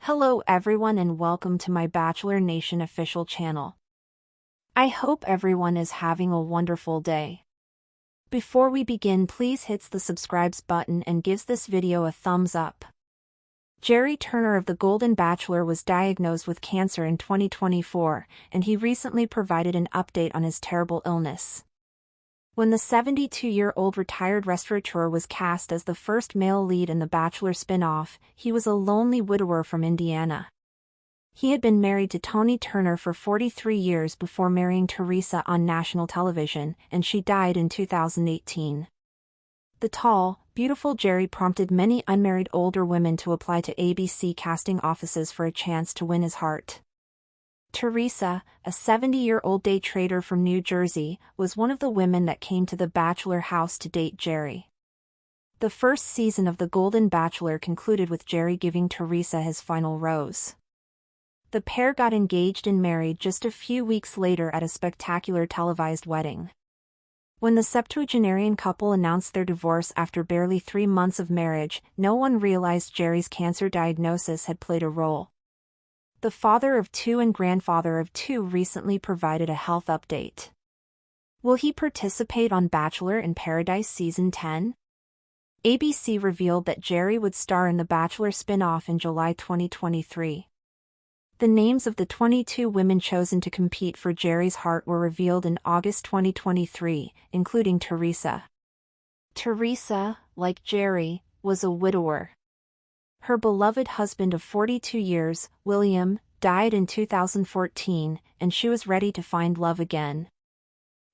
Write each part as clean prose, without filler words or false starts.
Hello everyone and welcome to my Bachelor Nation official channel. I hope everyone is having a wonderful day. Before we begin, please hit the subscribe button and gives this video a thumbs up. Gerry Turner of The Golden Bachelor was diagnosed with cancer in 2024, and he recently provided an update on his terrible illness. When the 72-year-old retired restaurateur was cast as the first male lead in the Bachelor spin-off, he was a lonely widower from Indiana. He had been married to Tony Turner for 43 years before marrying Teresa on national television, and she died in 2018. The tall, beautiful Gerry prompted many unmarried older women to apply to ABC casting offices for a chance to win his heart. Teresa, a 70-year-old day trader from New Jersey, was one of the women that came to the Bachelor house to date Gerry. The first season of The Golden Bachelor concluded with Gerry giving Teresa his final rose. The pair got engaged and married just a few weeks later at a spectacular televised wedding. When the septuagenarian couple announced their divorce after barely 3 months of marriage, no one realized Gerry's cancer diagnosis had played a role. The father of 2 and grandfather of 2 recently provided a health update. Will he participate on Bachelor in Paradise Season 10? ABC revealed that Gerry would star in the Bachelor spin-off in July 2023. The names of the 22 women chosen to compete for Gerry's heart were revealed in August 2023, including Teresa. Teresa, like Gerry, was a widower. Her beloved husband of 42 years, William, died in 2014, and she was ready to find love again.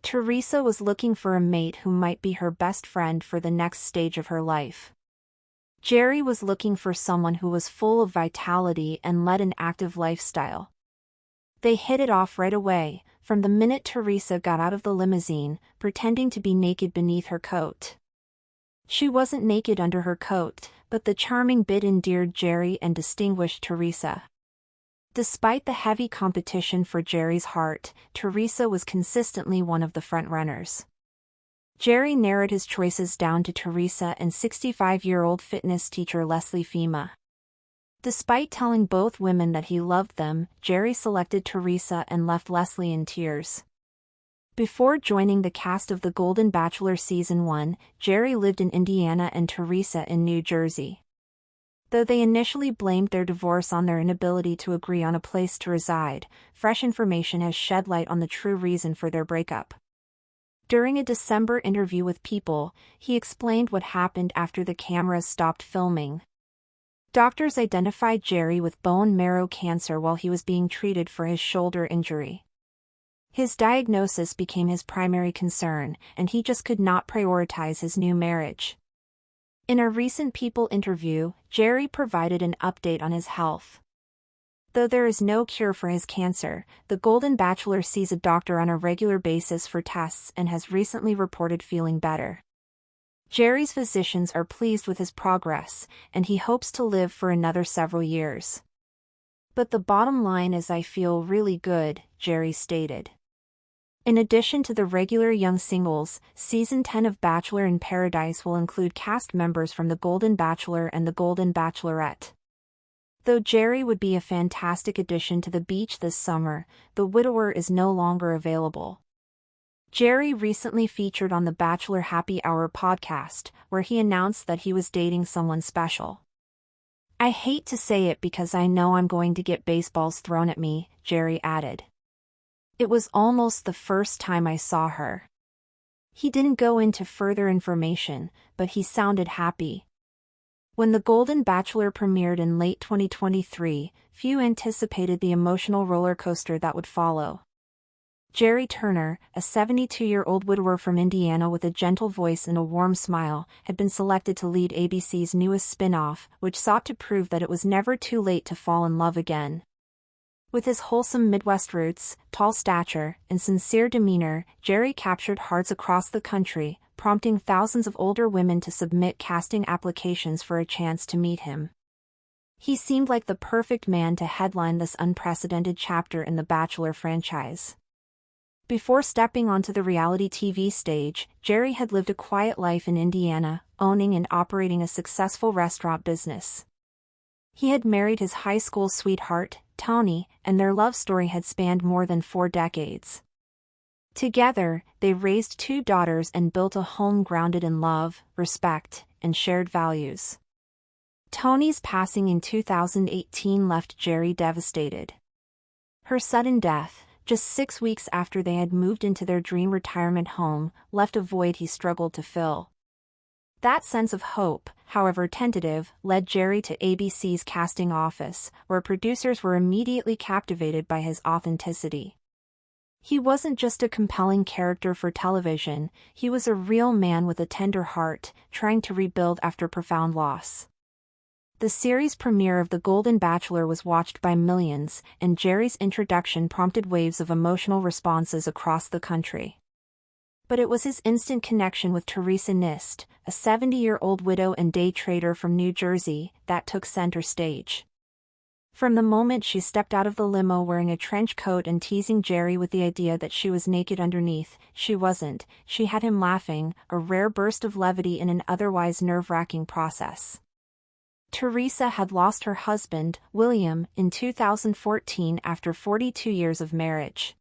Teresa was looking for a mate who might be her best friend for the next stage of her life. Gerry was looking for someone who was full of vitality and led an active lifestyle. They hit it off right away, from the minute Teresa got out of the limousine, pretending to be naked beneath her coat. She wasn't naked under her coat, but the charming bit endeared Gerry and distinguished Teresa. Despite the heavy competition for Gerry's heart, Teresa was consistently one of the frontrunners. Gerry narrowed his choices down to Teresa and 65-year-old fitness teacher Leslie Fema. Despite telling both women that he loved them, Gerry selected Teresa and left Leslie in tears. Before joining the cast of The Golden Bachelor Season 1, Gerry lived in Indiana and Teresa in New Jersey. Though they initially blamed their divorce on their inability to agree on a place to reside, fresh information has shed light on the true reason for their breakup. During a December interview with People, he explained what happened after the cameras stopped filming. Doctors identified Gerry with bone marrow cancer while he was being treated for his shoulder injury. His diagnosis became his primary concern, and he just could not prioritize his new marriage. In a recent People interview, Gerry provided an update on his health. Though there is no cure for his cancer, the Golden Bachelor sees a doctor on a regular basis for tests and has recently reported feeling better. Gerry's physicians are pleased with his progress, and he hopes to live for another several years. But the bottom line is I feel really good, Gerry stated. In addition to the regular young singles, Season 10 of Bachelor in Paradise will include cast members from The Golden Bachelor and The Golden Bachelorette. Though Gerry would be a fantastic addition to the beach this summer, the widower is no longer available. Gerry recently featured on the Bachelor Happy Hour podcast, where he announced that he was dating someone special. "I hate to say it because I know I'm going to get baseballs thrown at me," Gerry added. "It was almost the first time I saw her." He didn't go into further information, but he sounded happy. When The Golden Bachelor premiered in late 2023, few anticipated the emotional roller coaster that would follow. Gerry Turner, a 72-year-old widower from Indiana with a gentle voice and a warm smile, had been selected to lead ABC's newest spin-off, which sought to prove that it was never too late to fall in love again. With his wholesome Midwest roots, tall stature, and sincere demeanor, Gerry captured hearts across the country, prompting thousands of older women to submit casting applications for a chance to meet him. He seemed like the perfect man to headline this unprecedented chapter in the Bachelor franchise. Before stepping onto the reality TV stage, Gerry had lived a quiet life in Indiana, owning and operating a successful restaurant business. He had married his high school sweetheart, Tony, and their love story had spanned more than 4 decades. Together, they raised 2 daughters and built a home grounded in love, respect, and shared values. Tony's passing in 2018 left Gerry devastated. Her sudden death, just 6 weeks after they had moved into their dream retirement home, left a void he struggled to fill. That sense of hope, however tentative, led Gerry to ABC's casting office, where producers were immediately captivated by his authenticity. He wasn't just a compelling character for television, he was a real man with a tender heart, trying to rebuild after profound loss. The series premiere of The Golden Bachelor was watched by millions, and Gerry's introduction prompted waves of emotional responses across the country. But it was his instant connection with Teresa Nist, a 70-year-old widow and day trader from New Jersey, that took center stage. From the moment she stepped out of the limo wearing a trench coat and teasing Gerry with the idea that she was naked underneath, she wasn't, she had him laughing, a rare burst of levity in an otherwise nerve-wracking process. Teresa had lost her husband, William, in 2014 after 42 years of marriage.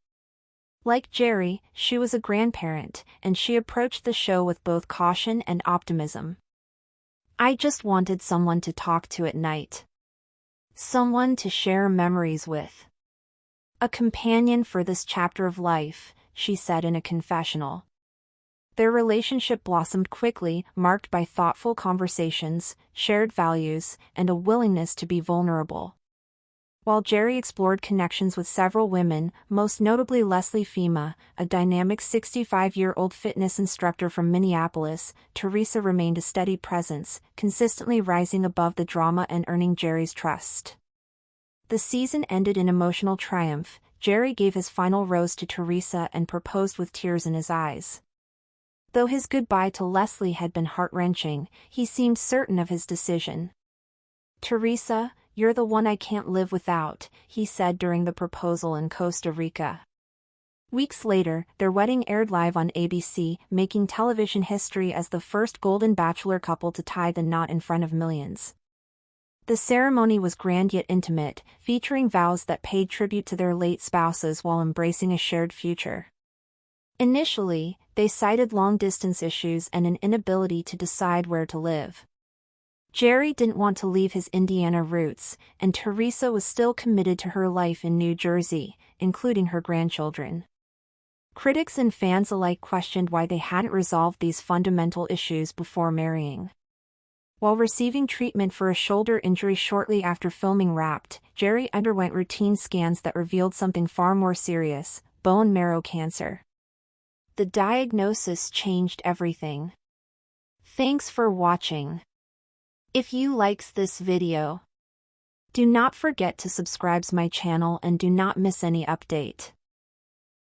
Like Gerry, she was a grandparent, and she approached the show with both caution and optimism. "I just wanted someone to talk to at night. Someone to share memories with. A companion for this chapter of life," she said in a confessional. Their relationship blossomed quickly, marked by thoughtful conversations, shared values, and a willingness to be vulnerable. While Gerry explored connections with several women, most notably Leslie Fema, a dynamic 65-year-old fitness instructor from Minneapolis, Teresa remained a steady presence, consistently rising above the drama and earning Gerry's trust. The season ended in emotional triumph. Gerry gave his final rose to Teresa and proposed with tears in his eyes. Though his goodbye to Leslie had been heart-wrenching, he seemed certain of his decision. "Teresa, you're the one I can't live without," he said during the proposal in Costa Rica. Weeks later, their wedding aired live on ABC, making television history as the first Golden Bachelor couple to tie the knot in front of millions. The ceremony was grand yet intimate, featuring vows that paid tribute to their late spouses while embracing a shared future. Initially, they cited long-distance issues and an inability to decide where to live. Gerry didn't want to leave his Indiana roots, and Teresa was still committed to her life in New Jersey, including her grandchildren. Critics and fans alike questioned why they hadn't resolved these fundamental issues before marrying. While receiving treatment for a shoulder injury shortly after filming Wrapped, Gerry underwent routine scans that revealed something far more serious: bone marrow cancer. The diagnosis changed everything. Thanks for watching. If you likes this video, do not forget to subscribe my channel and do not miss any update.